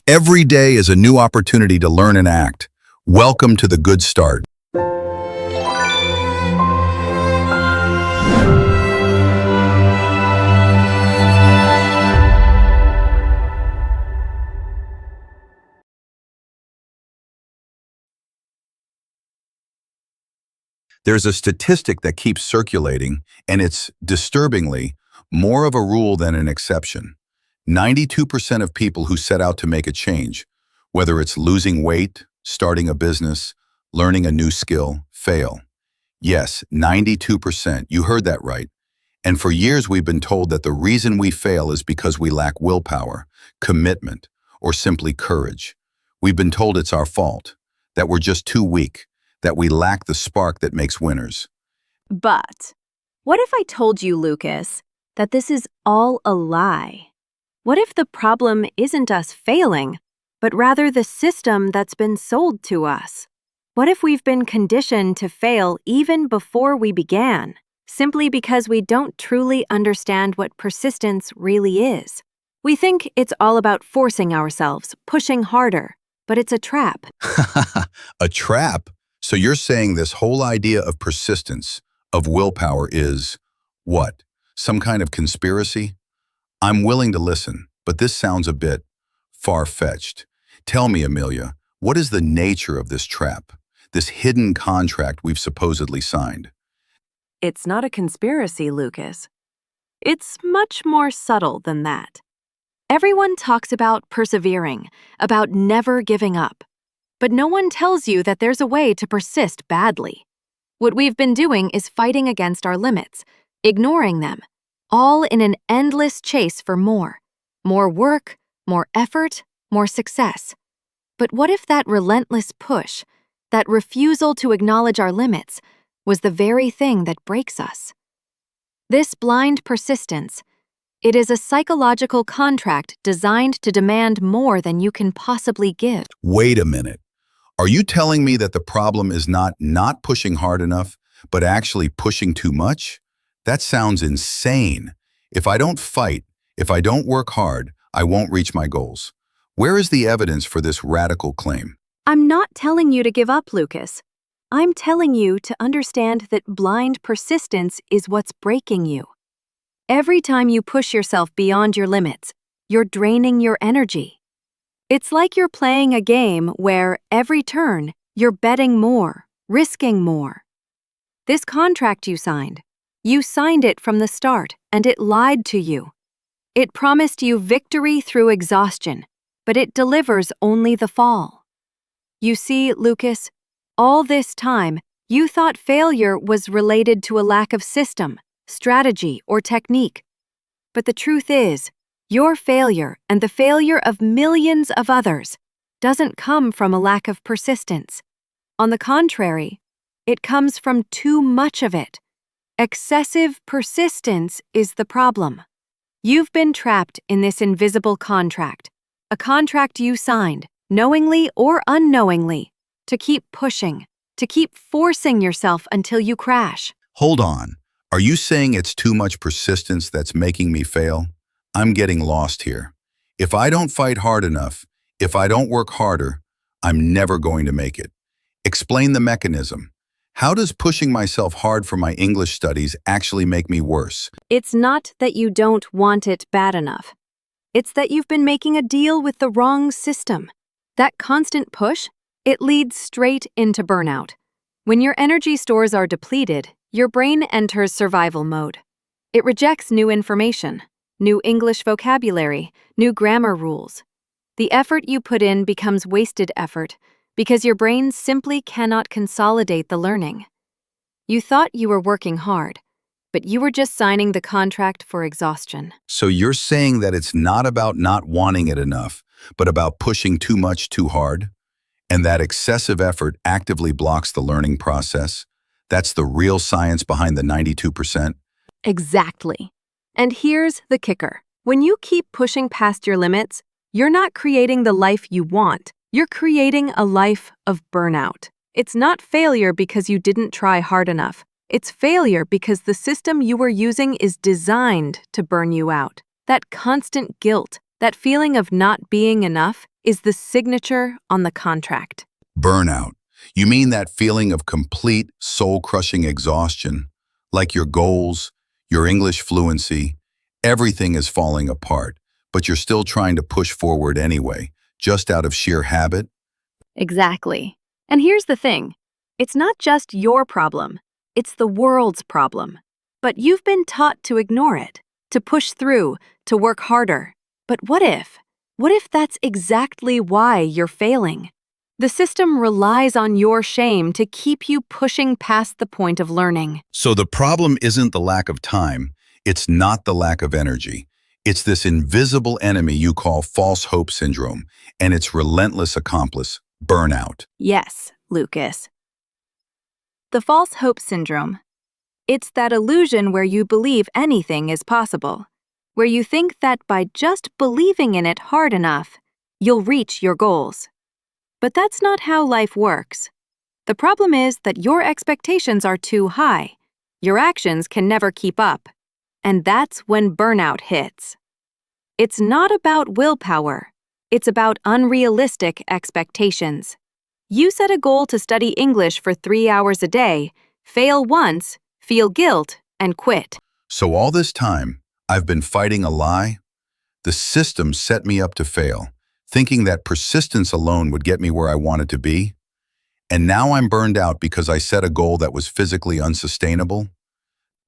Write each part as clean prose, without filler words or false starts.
Every day is a new opportunity to learn and act. Welcome to the Good Start. There's a statistic that keeps circulating, and it's, disturbingly, more of a rule than an exception. 92% of people who set out to make a change, whether it's losing weight, starting a business, learning a new skill, fail. Yes, 92%. You heard that right. And for years we've been told that the reason we fail is because we lack willpower, commitment, or simply courage. We've been told it's our fault, that we're just too weak, that we lack the spark that makes winners. But what if I told you, Lucas, that this is all a lie? What if the problem isn't us failing, but rather the system that's been sold to us? What if we've been conditioned to fail even before we began, simply because we don't truly understand what persistence really is? We think it's all about forcing ourselves, pushing harder, but it's a trap. A trap? So you're saying this whole idea of persistence, of willpower is, what, some kind of conspiracy? I'm willing to listen, but this sounds a bit far-fetched. Tell me, Amelia, what is the nature of this trap, this hidden contract we've supposedly signed? It's not a conspiracy, Lucas. It's much more subtle than that. Everyone talks about persevering, about never giving up. But no one tells you that there's a way to persist badly. What we've been doing is fighting against our limits, ignoring them, all in an endless chase for more. More work, more effort, more success. But what if that relentless push, that refusal to acknowledge our limits, was the very thing that breaks us? This blind persistence, it is a psychological contract designed to demand more than you can possibly give. Wait a minute. Are you telling me that the problem is not pushing hard enough, but actually pushing too much? That sounds insane. If I don't fight, if I don't work hard, I won't reach my goals. Where is the evidence for this radical claim? I'm not telling you to give up, Lucas. I'm telling you to understand that blind persistence is what's breaking you. Every time you push yourself beyond your limits, you're draining your energy. It's like you're playing a game where, every turn, you're betting more, risking more. This contract you signed it from the start, and it lied to you. It promised you victory through exhaustion, but it delivers only the fall. You see, Lucas, all this time, you thought failure was related to a lack of system, strategy, or technique. But the truth is, your failure and the failure of millions of others doesn't come from a lack of persistence. On the contrary, it comes from too much of it. Excessive persistence is the problem. You've been trapped in this invisible contract, a contract you signed, knowingly or unknowingly, to keep pushing, to keep forcing yourself until you crash. Hold on. Are you saying it's too much persistence that's making me fail? I'm getting lost here. If I don't fight hard enough, if I don't work harder, I'm never going to make it. Explain the mechanism. How does pushing myself hard for my English studies actually make me worse? It's not that you don't want it bad enough. It's that you've been making a deal with the wrong system. That constant push, it leads straight into burnout. When your energy stores are depleted, your brain enters survival mode. It rejects new information, new English vocabulary, new grammar rules. The effort you put in becomes wasted effort because your brain simply cannot consolidate the learning. You thought you were working hard, but you were just signing the contract for exhaustion. So you're saying that it's not about not wanting it enough, but about pushing too much too hard? And that excessive effort actively blocks the learning process? That's the real science behind the 92%? Exactly. And here's the kicker. When you keep pushing past your limits, you're not creating the life you want. You're creating a life of burnout. It's not failure because you didn't try hard enough. It's failure because the system you were using is designed to burn you out. That constant guilt, that feeling of not being enough, is the signature on the contract. Burnout. You mean that feeling of complete, soul-crushing exhaustion, like your goals, your English fluency, everything is falling apart, but you're still trying to push forward anyway, just out of sheer habit? Exactly. And here's the thing. It's not just your problem. It's the world's problem. But you've been taught to ignore it, to push through, to work harder. But what if? What if that's exactly why you're failing? The system relies on your shame to keep you pushing past the point of learning. So the problem isn't the lack of time, it's not the lack of energy. It's this invisible enemy you call false hope syndrome, and its relentless accomplice, burnout. Yes, Lucas. The false hope syndrome. It's that illusion where you believe anything is possible, where you think that by just believing in it hard enough, you'll reach your goals. But that's not how life works. The problem is that your expectations are too high. Your actions can never keep up. And that's when burnout hits. It's not about willpower. It's about unrealistic expectations. You set a goal to study English for 3 hours a day, fail once, feel guilt, and quit. So all this time, I've been fighting a lie? The system set me up to fail, thinking that persistence alone would get me where I wanted to be. And now I'm burned out because I set a goal that was physically unsustainable?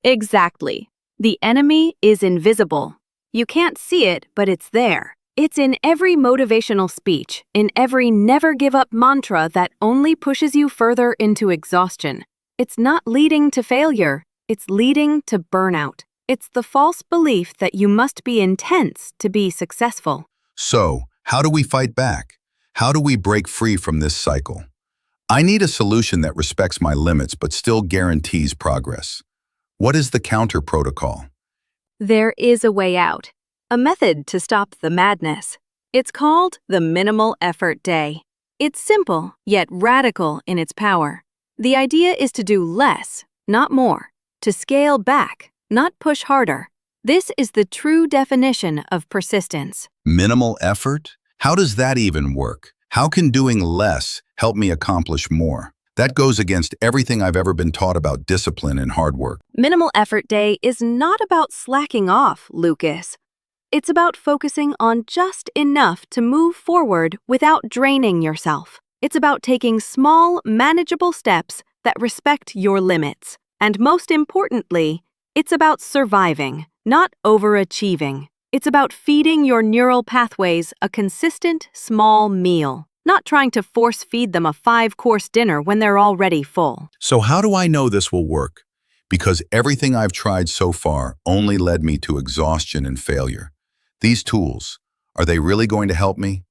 Exactly. The enemy is invisible. You can't see it, but it's there. It's in every motivational speech, in every never give up mantra that only pushes you further into exhaustion. It's not leading to failure, it's leading to burnout. It's the false belief that you must be intense to be successful. So, how do we fight back? How do we break free from this cycle? I need a solution that respects my limits but still guarantees progress. What is the counter protocol? There is a way out, a method to stop the madness. It's called the minimal effort day. It's simple, yet radical in its power. The idea is to do less, not more, to scale back, not push harder. This is the true definition of persistence. Minimal effort? How does that even work? How can doing less help me accomplish more? That goes against everything I've ever been taught about discipline and hard work. Minimal effort day is not about slacking off, Lucas. It's about focusing on just enough to move forward without draining yourself. It's about taking small, manageable steps that respect your limits. And most importantly, it's about surviving, not overachieving. It's about feeding your neural pathways a consistent, small meal, not trying to force feed them a 5-course dinner when they're already full. So how do I know this will work? Because everything I've tried so far only led me to exhaustion and failure. These tools, are they really going to help me?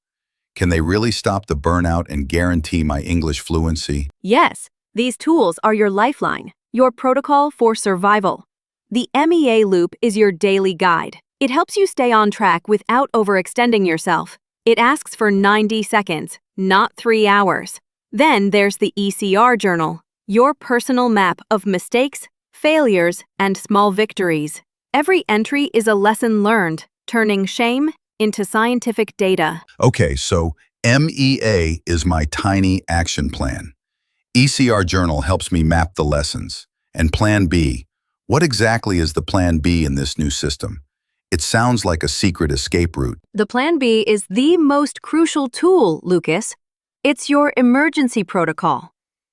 Can they really stop the burnout and guarantee my English fluency? Yes, these tools are your lifeline, your protocol for survival. The MEA Loop is your daily guide. It helps you stay on track without overextending yourself. It asks for 90 seconds, not 3 hours. Then there's the ECR Journal, your personal map of mistakes, failures, and small victories. Every entry is a lesson learned, turning shame into scientific data. Okay, so MEA is my tiny action plan. ECR Journal helps me map the lessons. And Plan B, what exactly is the Plan B in this new system? It sounds like a secret escape route. The Plan B is the most crucial tool, Lucas. It's your emergency protocol.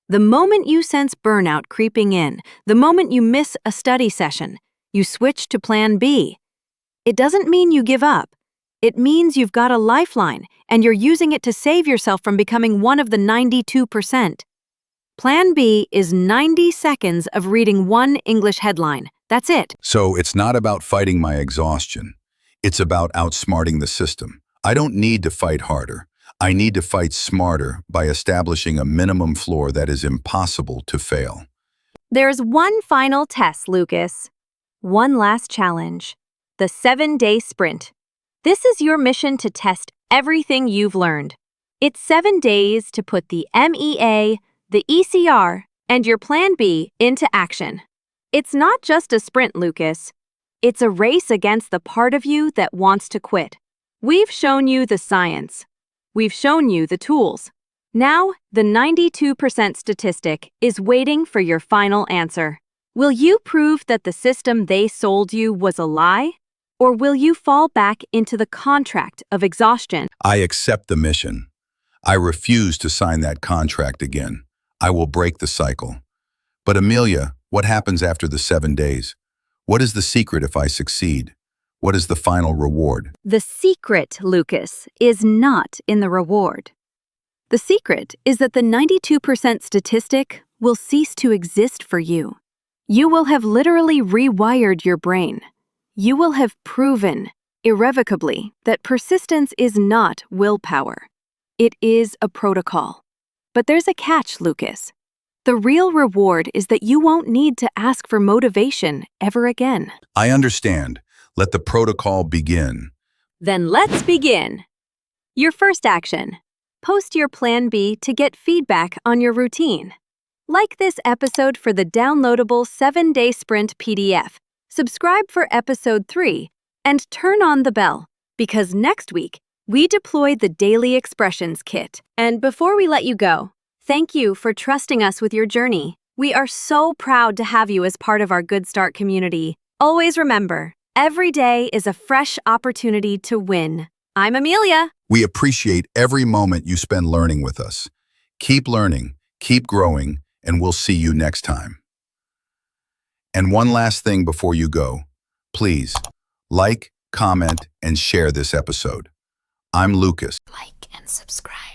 The moment you sense burnout creeping in, the moment you miss a study session, you switch to Plan B. It doesn't mean you give up. It means you've got a lifeline, and you're using it to save yourself from becoming one of the 92%. Plan B is 90 seconds of reading one English headline. That's it. So it's not about fighting my exhaustion. It's about outsmarting the system. I don't need to fight harder. I need to fight smarter by establishing a minimum floor that is impossible to fail. There's one final test, Lucas. One last challenge. The 7-day sprint. This is your mission to test everything you've learned. It's 7 days to put the MEA, the ECR, and your Plan B into action. It's not just a sprint, Lucas. It's a race against the part of you that wants to quit. We've shown you the science. We've shown you the tools. Now, the 92% statistic is waiting for your final answer. Will you prove that the system they sold you was a lie? Or will you fall back into the contract of exhaustion? I accept the mission. I refuse to sign that contract again. I will break the cycle. But Amelia, what happens after the 7 days? What is the secret if I succeed? What is the final reward? The secret, Lucas, is not in the reward. The secret is that the 92% statistic will cease to exist for you. You will have literally rewired your brain. You will have proven, irrevocably, that persistence is not willpower. It is a protocol. But there's a catch, Lucas. The real reward is that you won't need to ask for motivation ever again. I understand. Let the protocol begin. Then let's begin. Your first action. Post your Plan B to get feedback on your routine. Like this episode for the downloadable 7-day sprint PDF. Subscribe for episode 3 and turn on the bell because next week we deploy the Daily Expressions Kit. And before we let you go, thank you for trusting us with your journey. We are so proud to have you as part of our Good Start community. Always remember, every day is a fresh opportunity to win. I'm Amelia. We appreciate every moment you spend learning with us. Keep learning, keep growing, and we'll see you next time. And one last thing before you go, please like, comment, and share this episode. I'm Lucas. Like and subscribe.